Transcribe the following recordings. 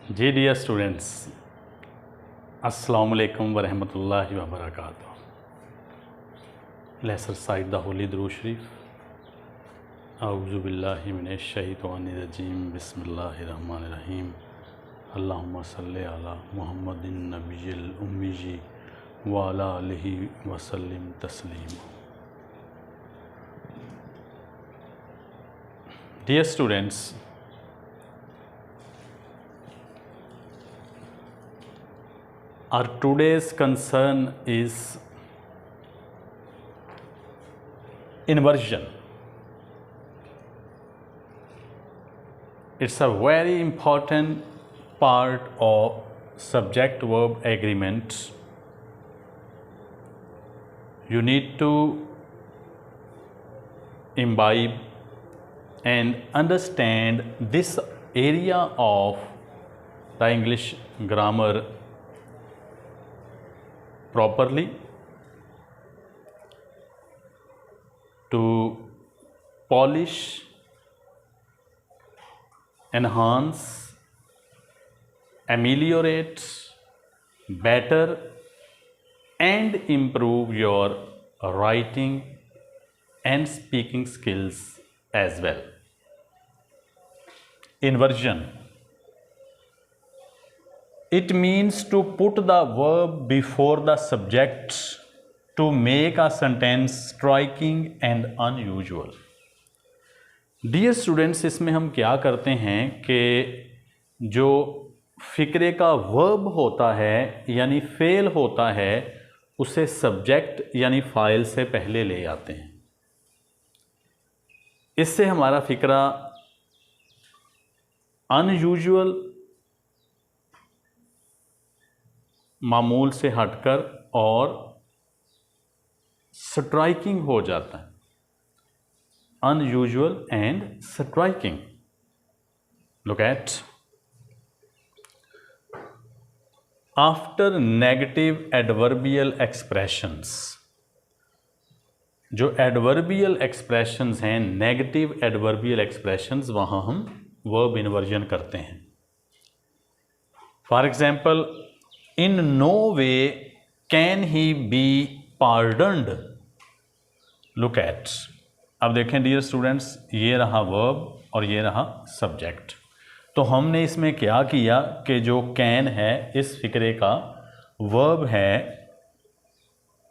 जी dear students, अस्सलाम वालेकुम वरहमतुल्लाहि वबरकातुहू। लेट्स रिसाइट द होली दुरूद शरीफ। अऊज़ु बिल्लाहि मिनश शैतानिर रजीम, बिस्मिल्लाहिर रहमानिर रहीम। अल्लाहुम्मा सल्लि अला मुहम्मदिन नबिय्यिल उम्मी व अला आलिहि वसल्लिम तस्लीमा। Dear students, our today's concern is inversion. It's a very important part of subject verb agreement. You need to imbibe and understand this area of the English grammar properly to polish, enhance, ameliorate, better and improve your writing and speaking skills as well. Inversion. It means to put the verb before the subject to make a sentence striking and unusual. Dear students, इसमें हम क्या करते हैं कि जो फ़िक्रे का verb होता है यानी फेल होता है उसे सब्जेक्ट यानी फ़ाइल से पहले ले आते हैं। इससे हमारा फ़िक्रा अनयूजुअल, मामूल से हटकर और स्ट्राइकिंग हो जाता है। Unusual and striking. Look at, after negative adverbial expressions. जो एडवर्बियल एक्सप्रेशंस हैं, नेगेटिव एडवर्बियल एक्सप्रेशंस, वहाँ हम वर्ब इन्वर्जन करते हैं। For example, In no way can he be pardoned. Look at. अब देखें डियर स्टूडेंट्स, ये रहा वर्ब और ये रहा सब्जेक्ट। तो हमने इसमें क्या किया कि जो कैन है इस फिक्रे का वर्ब है,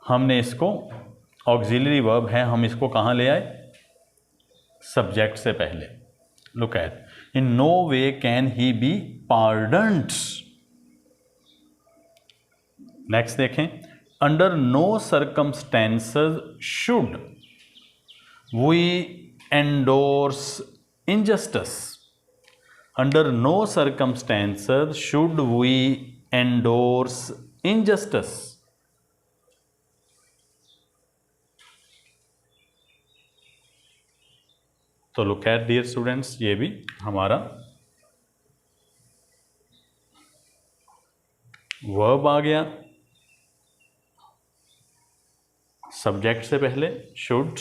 हमने इसको ऑक्सिलरी वर्ब है, हम इसको कहाँ ले आए? सब्जेक्ट से पहले। Look at, in no way can he be pardoned. Next देखें, under no circumstances should we endorse injustice. Under no circumstances should we endorse injustice. तो लुक एट डियर स्टूडेंट्स, ये भी हमारा वर्ब आ गया सब्जेक्ट से पहले, शुड।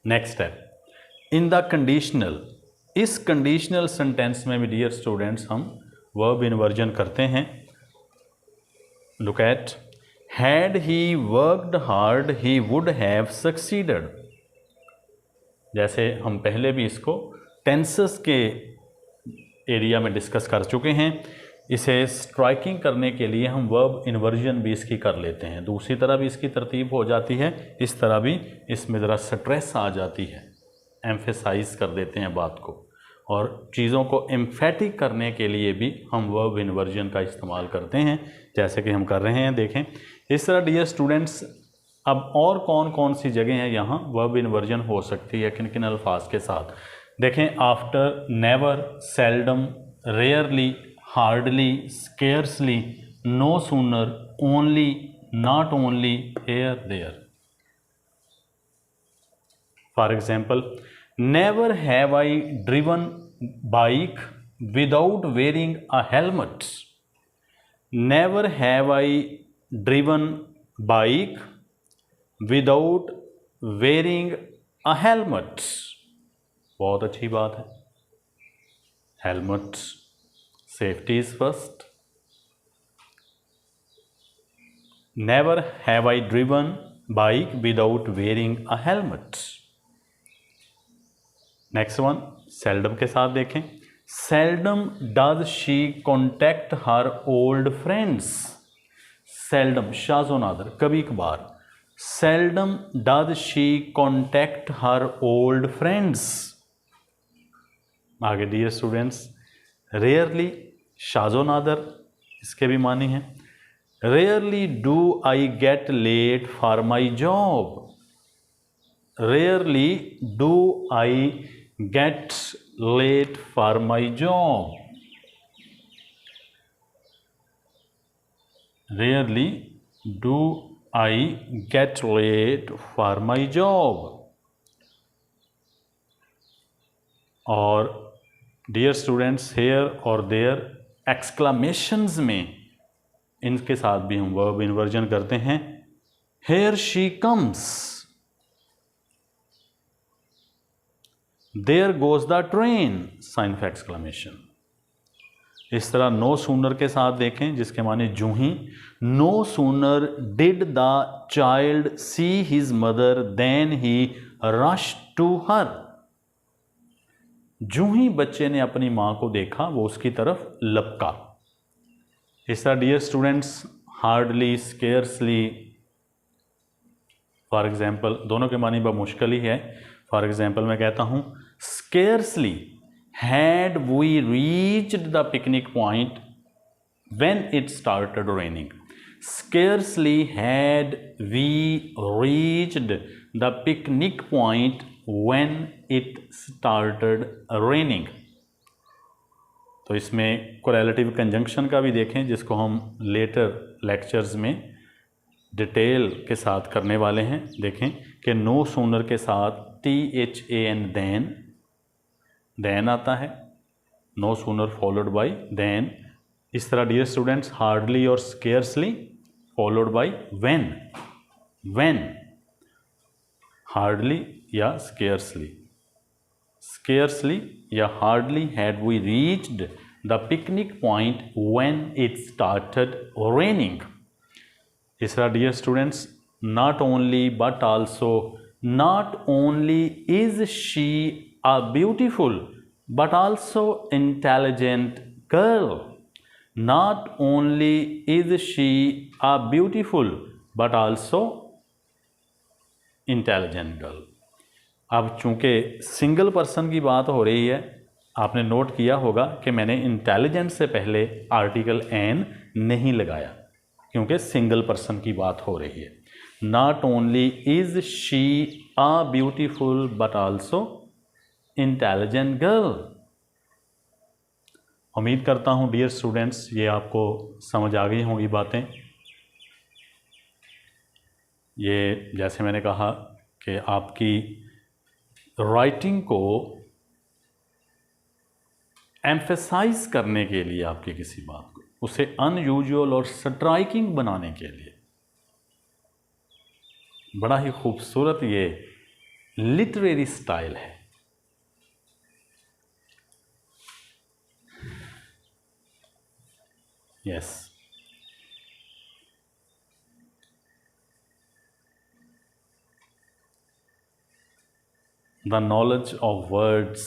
नेक्स्ट है इन द कंडीशनल। इस कंडीशनल सेंटेंस में भी डियर स्टूडेंट्स हम वर्ब इन्वर्जन करते हैं। Look at, had he worked hard he would have succeeded. जैसे हम पहले भी इसको टेंसेस के एरिया में डिस्कस कर चुके हैं। इसे स्ट्राइकिंग करने के लिए हम वर्ब इन्वर्जन भी इसकी कर लेते हैं। दूसरी तरह भी इसकी तरतीब हो जाती है, इस तरह भी इसमें ज़रा स्ट्रेस आ जाती है, एम्फेसाइज कर देते हैं बात को, और चीज़ों को एम्फेटिक करने के लिए भी हम वर्ब इन्वर्जन का इस्तेमाल करते हैं, जैसे कि हम कर रहे हैं। देखें इस तरह डियर स्टूडेंट्स, अब और कौन कौन सी जगह हैं यहाँ वर्ब इन्वर्जन हो सकती है, किन किन अल्फाज के साथ। देखें, after, never, seldom, rarely, hardly, scarcely, no sooner, only, not only, here, there. For example, never have I driven bike without wearing a helmet. Never have I driven bike without wearing a helmet. बहुत अच्छी बात है। Helmet, safety is first. Never have I driven bike without wearing a helmet. Next one, seldom के साथ देखें। Seldom does she contact her old friends. Seldom, शाज़ो नादर, कभी कभार। Seldom does she contact her old friends. आगे dear students, rarely, शाज़ो नादर, इसके भी मानी हैं। Rarely do I get late for my job. Rarely do I get late for my job. Rarely do I get late for my job. और dear students, here और there exclamations में इनके साथ भी हम वर्ब इन्वर्जन करते हैं। Here she comes, there goes the train, sign of exclamation. इस तरह नो सूनर के साथ देखें, जिसके माने जूं ही। No sooner did the child see his mother then he rush to her. जूं ही बच्चे ने अपनी मां को देखा, वो उसकी तरफ लपका। इस तरह dear students, hardly, scarcely, for example, दोनों के मानी बहुत मुश्किल ही है। फॉर एग्जाम्पल मैं कहता हूं, scarcely had we reached the picnic point when it started raining. Scarcely had we reached the picnic point when it started raining. तो इसमें कोरिलेटिव कंजंक्शन का भी देखें, जिसको हम लेटर लेक्चर्स में डिटेल के साथ करने वाले हैं। देखें कि नो सूनर के साथ THAN देन आता है, no sooner followed by than. इस तरह डियर स्टूडेंट्स, हार्डली और scarcely followed by when. When, hardly या स्केयर्सली। स्केयर्सली या hardly had we reached the picnic point when it started raining. इस तरह dear students, not only but also. Not only is she a beautiful but also intelligent girl. Not only is she a beautiful but also intelligent girl. अब चूंकि single person की बात हो रही है, आपने नोट किया होगा कि मैंने इंटेलिजेंट से पहले आर्टिकल एन नहीं लगाया, क्योंकि सिंगल पर्सन की बात हो रही है। Not only is she a beautiful but also intelligent girl. उम्मीद करता हूँ डियर स्टूडेंट्स, ये आपको समझ आ गई होंगी बातें। ये जैसे मैंने कहा कि आपकी राइटिंग को एम्फेसाइज करने के लिए, आपकी किसी बात को उसे अनयूजुअल और स्ट्राइकिंग बनाने के लिए बड़ा ही खूबसूरत ये लिटरेरी स्टाइल है। Yes, the knowledge of words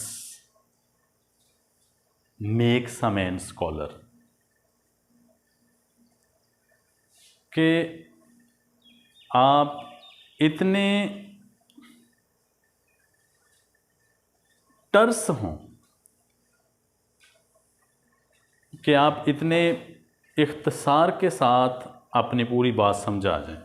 makes a man scholar. कि आप इतने टर्स हों, कि आप इतने इख्तिसार के साथ अपनी पूरी बात समझा जाएं।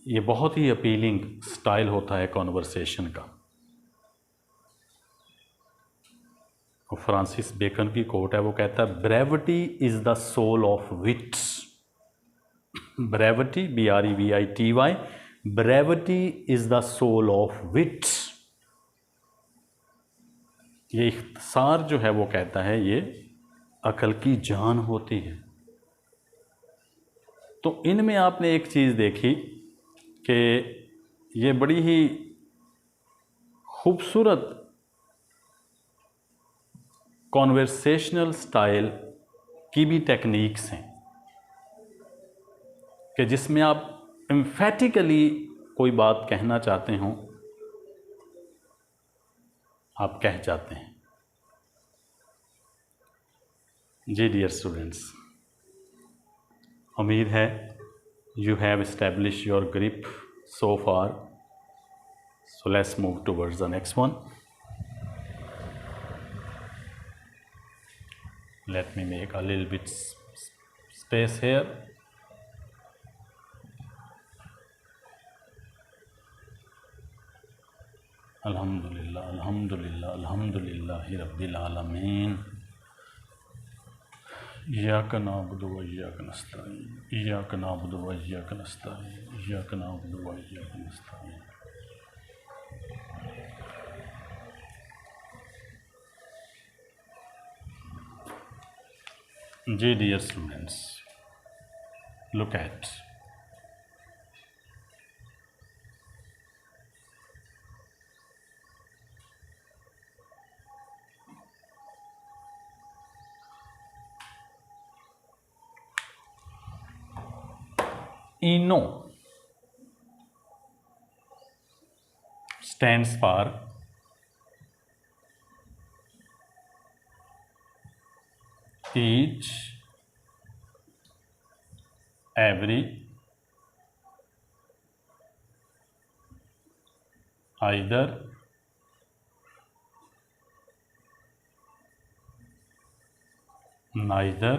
ये बहुत ही अपीलिंग स्टाइल होता है कॉन्वर्सेशन का। फ्रांसिस बेकन की कोट है, वो कहता है, brevity is the soul of wits. Brevity, BREVITY, brevity is the soul of wits. ये इख्तिसार जो है वो कहता है ये अकल की जान होती है। तो इनमें आपने एक चीज़ देखी कि ये बड़ी ही खूबसूरत कॉन्वर्सेशनल स्टाइल की भी टेक्निक्स हैं कि जिसमें आप एम्फेटिकली कोई बात कहना चाहते हों, आप कह जाते हैं। जी डियर स्टूडेंट्स, उम्मीद है you have establish your grip so far, so let's move towards the next one. Let me make a little bit space here. Alhamdulillah, Alhamdulillah, Alhamdulillahi Rabbil Alameen. Iyyaka na'budu wa iyyaka nasta'in. Iyyaka na'budu wa iyyaka nasta'in. Iyyaka na'budu wa iyyaka nasta'in. जी dear students, look at ENO stands for each, every, either, neither,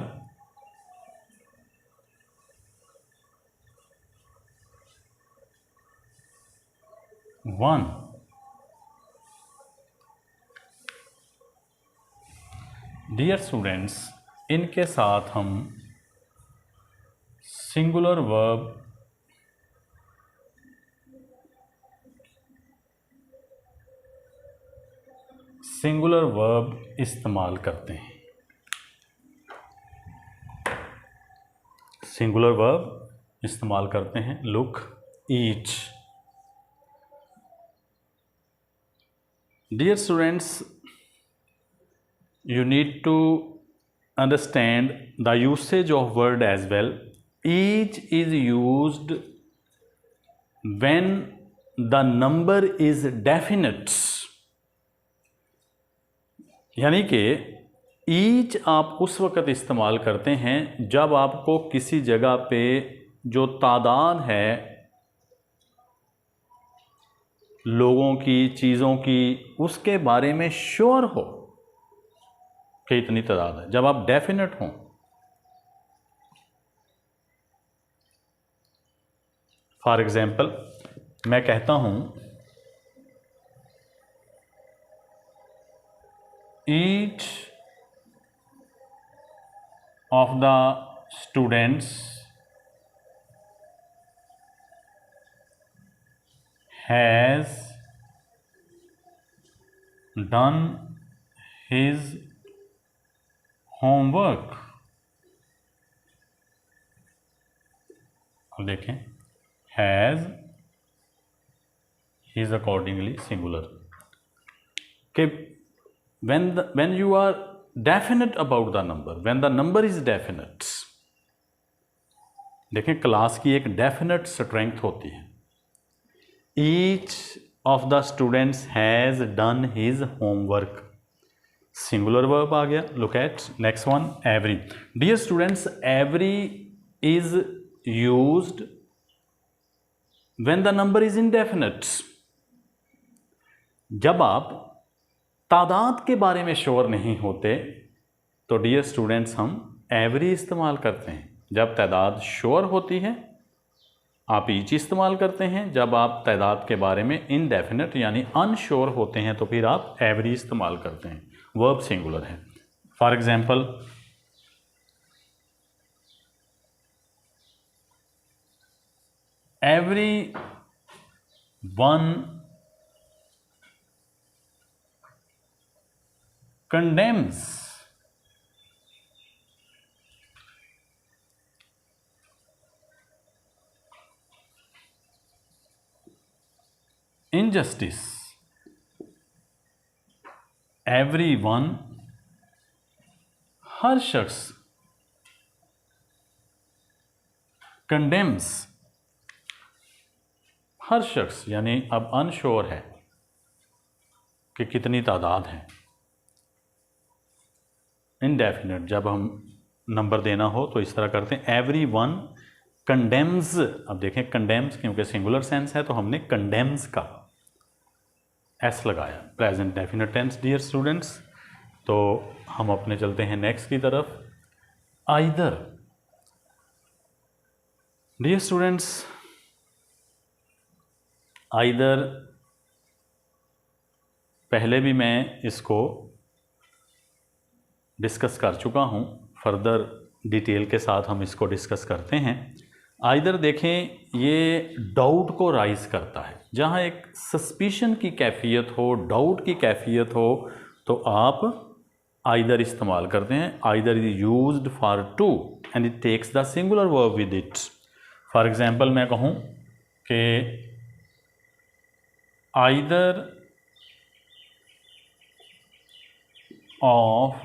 one। Dear students, इनके साथ हम singular verb इस्तेमाल करते हैं। Singular verb इस्तेमाल करते हैं। Look, each. Dear students, you need to understand the usage of word as well. Each is used when the number is definite, यानी कि each आप उस वक़्त इस्तेमाल करते हैं जब आपको किसी जगह पे जो तादाद है लोगों की, चीज़ों की, उसके बारे में श्योर हो कि इतनी तादाद है, जब आप डेफिनेट हों। फॉर एग्जाम्पल, मैं कहता हूं each of the students has done his homework. अब देखें, हैज़ इज अकॉर्डिंगली सिंगुलर कि when you are definite about the number, when the number is definite। देखें, क्लास की एक डेफिनेट स्ट्रेंथ होती है। Each of the students has done his homework, singular verb आ गया। Look at next one, every. Dear students, every is used when the number is indefinite. जब आप तादाद के बारे में श्योर नहीं होते तो डियर स्टूडेंट्स हम एवरी इस्तेमाल करते हैं। जब तादाद श्योर होती है आप ईच इस्तेमाल करते हैं। जब आप तादाद के बारे में इनडेफिनिट यानी अनश्योर होते हैं तो फिर आप एवरी इस्तेमाल करते हैं। वर्ब सिंगुलर है। For example, every one condemns injustice, every one, हर शख्स, कंडेम्स, हर शख्स, यानी अब अनश्योर है कि कितनी तादाद है। इनडेफिनेट, जब हम नंबर देना हो तो इस तरह करते हैं, एवरी वन कंडेम्स। अब देखें कंडेम्स क्योंकि सिंगुलर सेंस है तो हमने कंडेम्स का एस लगाया, present definite tense dear students. तो हम अपने चलते हैं नेक्स्ट की तरफ, आइदर। डियर स्टूडेंट्स, आइदर पहले भी मैं इसको डिस्कस कर चुका हूँ, फर्दर डिटेल के साथ हम इसको डिस्कस करते हैं। आइदर देखें, ये डाउट को राइज करता है। जहाँ एक सस्पिशन की कैफियत हो, डाउट की कैफियत हो, तो आप आइदर इस्तेमाल करते हैं। Either is used for two and it takes the singular verb with it. For example मैं कहूँ कि either of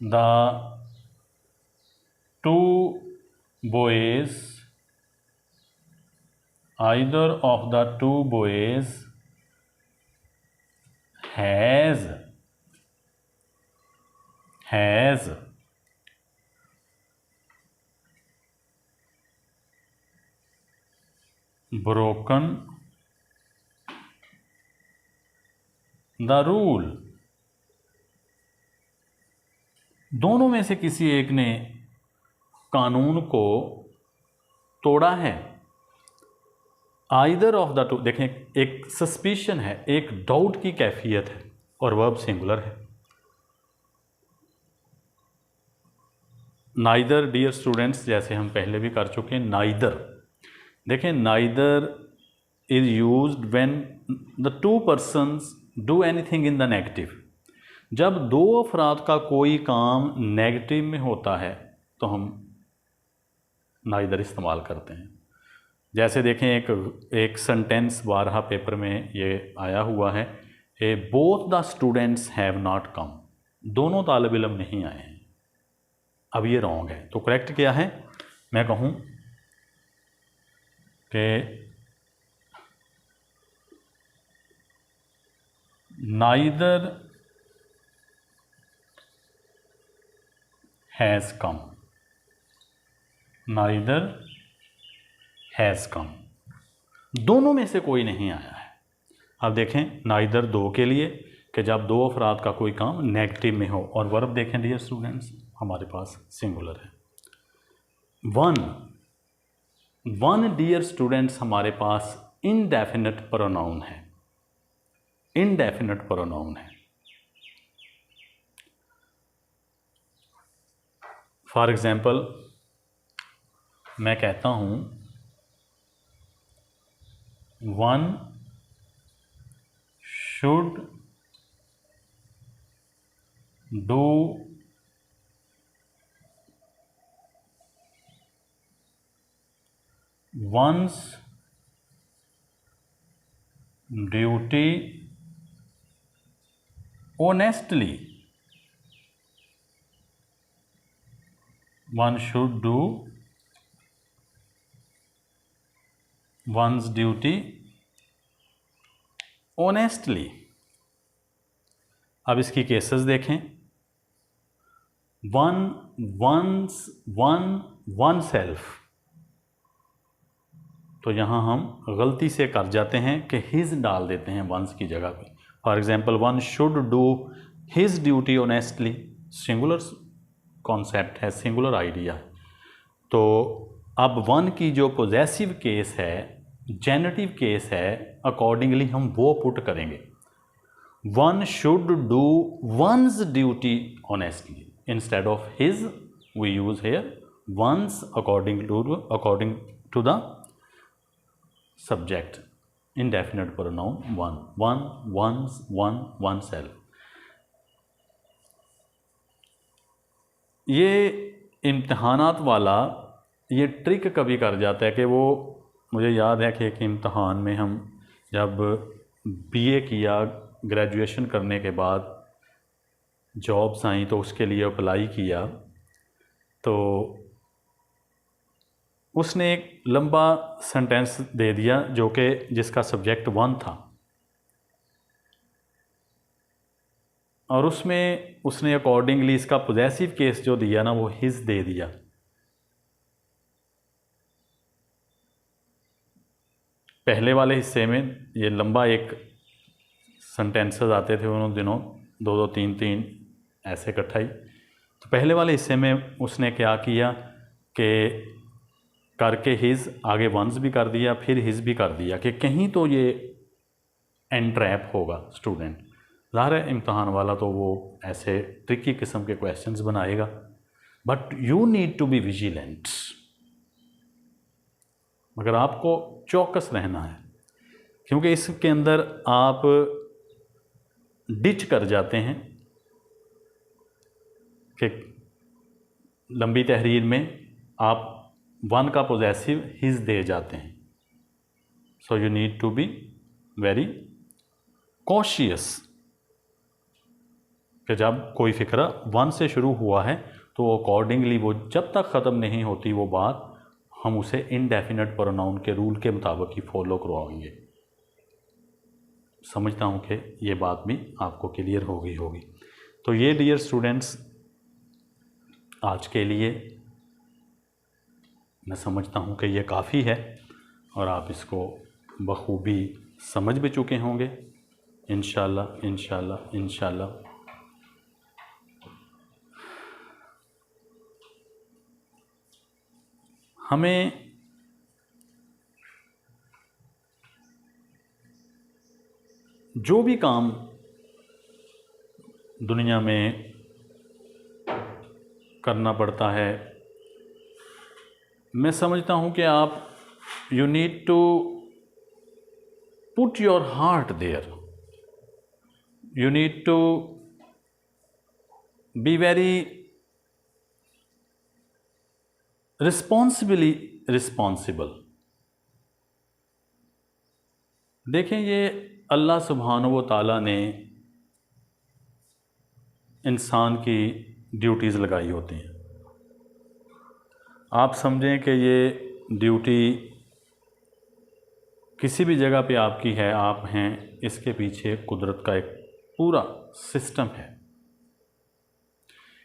the two boys, either of the two boys has broken the rule। दोनों में से किसी एक ने कानून को तोड़ा है। आइदर ऑफ द टू, देखें एक सस्पिशन है, एक डाउट की कैफियत है और वर्ब सिंगुलर है। नाइदर डियर स्टूडेंट्स, जैसे हम पहले भी कर चुके हैं, नाइदर देखें, neither is used when the two persons do anything in the negative. जब दो अफराद का कोई काम नेगेटिव में होता है तो हम नाइदर इस्तेमाल करते हैं। जैसे देखें, एक सेंटेंस 12 पेपर में ये आया हुआ है, A both the students have not come. दोनों तालिब इल्म नहीं आए हैं। अब ये रॉन्ग है, तो करेक्ट क्या है? मैं कहूँ कि neither has come, neither has come, दोनों में से कोई नहीं आया है। अब देखें नाइदर दो के लिए कि जब दो अफराद का कोई काम नेगेटिव में हो, और वर्ब देखें डियर स्टूडेंट्स हमारे पास सिंगुलर है। वन डियर स्टूडेंट्स हमारे पास इनडेफिनेट प्रोनाउन है, इनडेफिनेट प्रोनाउन है। फॉर एग्जाम्पल मैं कहता हूँ one should do one's duty honestly। One should do one's duty honestly। अब इसकी केसेस देखें, वन सेल्फ, तो यहाँ हम गलती से कर जाते हैं कि हिज डाल देते हैं वंस की जगह पे। For example one should do his duty honestly, singular concept है, सिंगुलर आइडिया। तो अब वन की जो पोजेसिव केस है, जेनेटिव केस है, अकॉर्डिंगली हम वो पुट करेंगे। One should do one's duty honestly, instead of his we use here one's according to the subject, indefinite pronoun one, one's, oneself। ये इम्तहानात वाला ये ट्रिक कभी कर जाता है कि वो मुझे याद है कि एक इम्तहान में हम जब बीए किया, ग्रेजुएशन करने के बाद जॉब्स आई तो उसके लिए अप्लाई किया, तो उसने एक लंबा सेंटेंस दे दिया जो कि जिसका सब्जेक्ट 1 था, और उसमें उसने अकॉर्डिंगली इसका पोजेसिव केस जो दिया ना वो हिज दे दिया। पहले वाले हिस्से में ये लंबा एक सेंटेंसेस आते थे उन दिनों, 2-2 3-3 ऐसे इकट्ठा ही। तो पहले वाले हिस्से में उसने क्या किया कि करके हिज आगे वंस भी कर दिया, फिर हिज भी कर दिया कि कहीं तो ये एंट्रैप होगा स्टूडेंट। ज़ाहिर है इम्तहान वाला तो वो ऐसे ट्रिकी किस्म के क्वेश्चंस बनाएगा, but you need to be vigilant. मगर आपको चौकस रहना है, क्योंकि इसके अंदर आप डिच कर जाते हैं कि लंबी तहरीर में आप 1 का पोजेसिव हिज दे जाते हैं। So you need to be very cautious कि जब कोई फ़िक्रा 1 से शुरू हुआ है तो अकॉर्डिंगली वो जब तक ख़त्म नहीं होती वो बात, हम उसे इनडेफिनेट प्रोनाउन के रूल के मुताबिक ही फॉलो करवाएंगे। समझता हूँ कि ये बात भी आपको क्लियर हो गई होगी। तो ये डियर स्टूडेंट्स आज के लिए मैं समझता हूँ कि ये काफ़ी है और आप इसको बखूबी समझ भी चुके होंगे इंशाल्लाह इंशाल्लाह इंशाल्लाह। हमें जो भी काम दुनिया में करना पड़ता है, मैं समझता हूँ कि आप you need to put your heart there, you need to be very responsible. देखें, ये अल्लाह सुब्हानहू व तआला ने इंसान की ड्यूटीज़ लगाई होती हैं। आप समझें कि ये ड्यूटी किसी भी जगह पे आपकी है, आप हैं, इसके पीछे कुदरत का एक पूरा सिस्टम है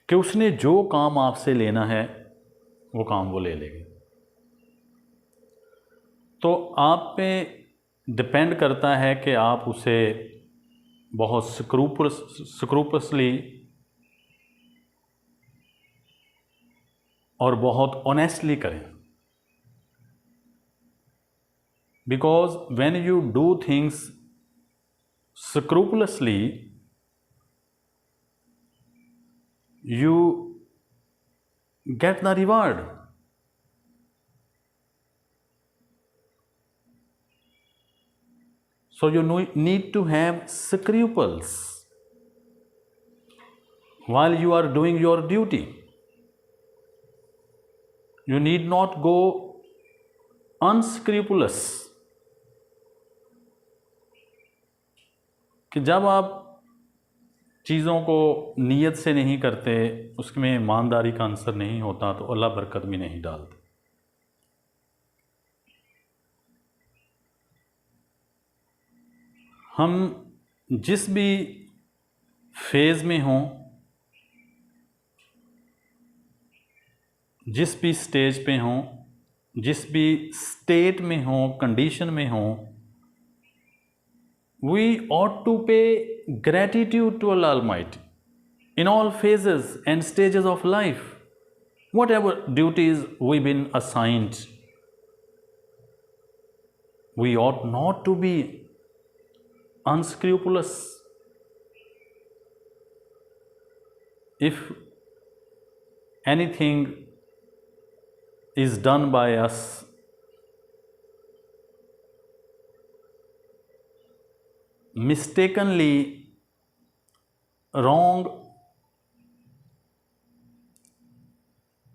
कि उसने जो काम आपसे लेना है वो काम वो ले लेगी। तो आप पे डिपेंड करता है कि आप उसे बहुत स्क्रूपसली और बहुत ऑनेस्टली करें, because when you do things scrupulously you get the reward. So you need to have scruples while you are doing your duty. You need not go unscrupulous, कि जब आप चीज़ों को नीयत से नहीं करते, उसमें ईमानदारी का अंसर नहीं होता, तो अल्लाह बरकत भी नहीं डालते। हम जिस भी फेज़ में हों, जिस भी स्टेज पे हों, जिस भी स्टेट में हों, कंडीशन में हों, we ought to pay gratitude to Allah Almighty in all phases and stages of life. Whatever duties we've been assigned, we ought not to be unscrupulous. If anything is done by us mistakenly wrong,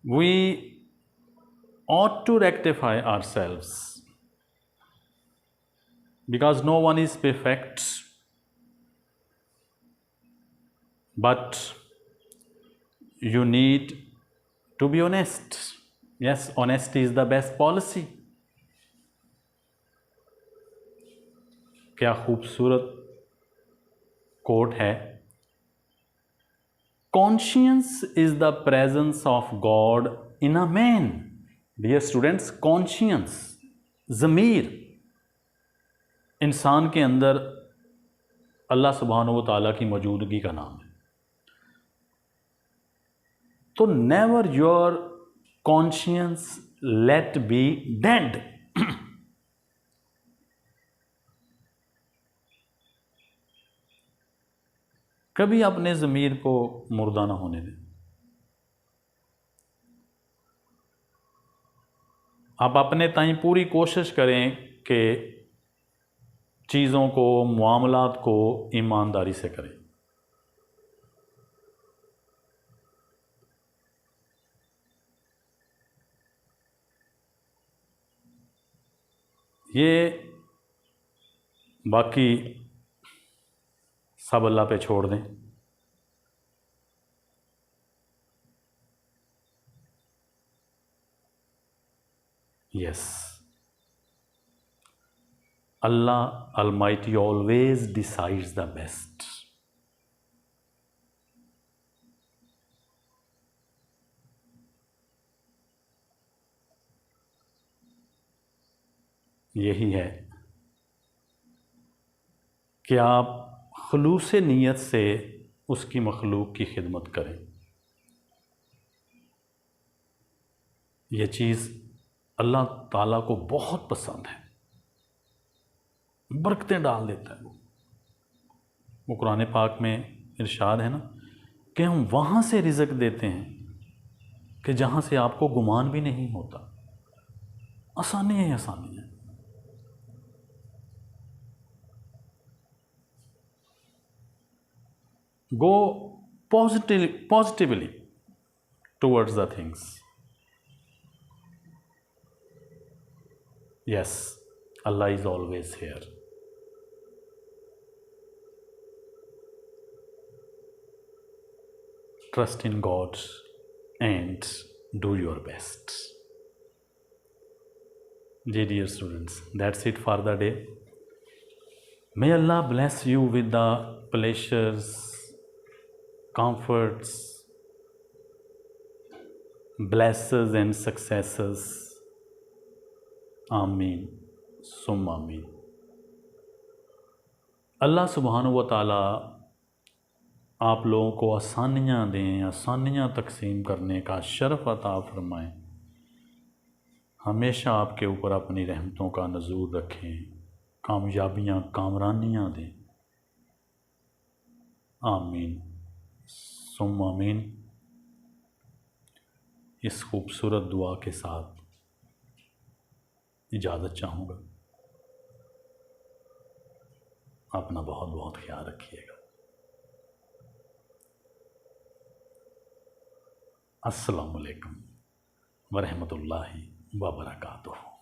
we ought to rectify ourselves because no one is perfect, but you need to be honest. Yes, honesty is the best policy. क्या खूबसूरत quote है। Conscience is the presence of God in a man. Dear students, conscience, ज़मीर, इंसान के अंदर अल्लाह सुब्हानहू व तआला की मौजूदगी का नाम है। तो never your conscience let be dead. कभी अपने ज़मीर को मुर्दा ना होने दें। आप अपने ताईं पूरी कोशिश करें कि चीज़ों को, मामलात को ईमानदारी से करें। ये बाकी सब अल्लाह पे छोड़ दें। Yes, Allah Almighty always decides the best. यही है कि आप खुलूस नीयत से उसकी मखलूक की खिदमत करें। यह चीज़ अल्लाह ताला को बहुत पसंद है, बरकतें डाल देता है वो कुरान पाक में इरशाद है ना कि हम वहाँ से रिज़्क देते हैं कि जहाँ से आपको गुमान भी नहीं होता। आसानी है, आसानी है। Go positively towards the things. Yes, Allah is always here. Trust in God and do your best. Dear students, that's it for the day. May Allah bless you with the pleasures, comforts, blessings and successes. आमीन सुम आमीन। अल्लाह सुब्हानहू व तआला आप लोगों को आसानियाँ दें, आसानियाँ तकसीम करने का शरफ़ अता फरमाएँ। हमेशा आपके ऊपर अपनी रहमतों का नज़ूर रखें, कामयाबियाँ, कामरानियाँ दें। आमीन सुम आमीन। इस खूबसूरत दुआ के साथ इजाज़त चाहूँगा। अपना बहुत बहुत ख्याल रखिएगा। अस्सलामु अलैकुम व रहमतुल्लाहि व बरकातुहू।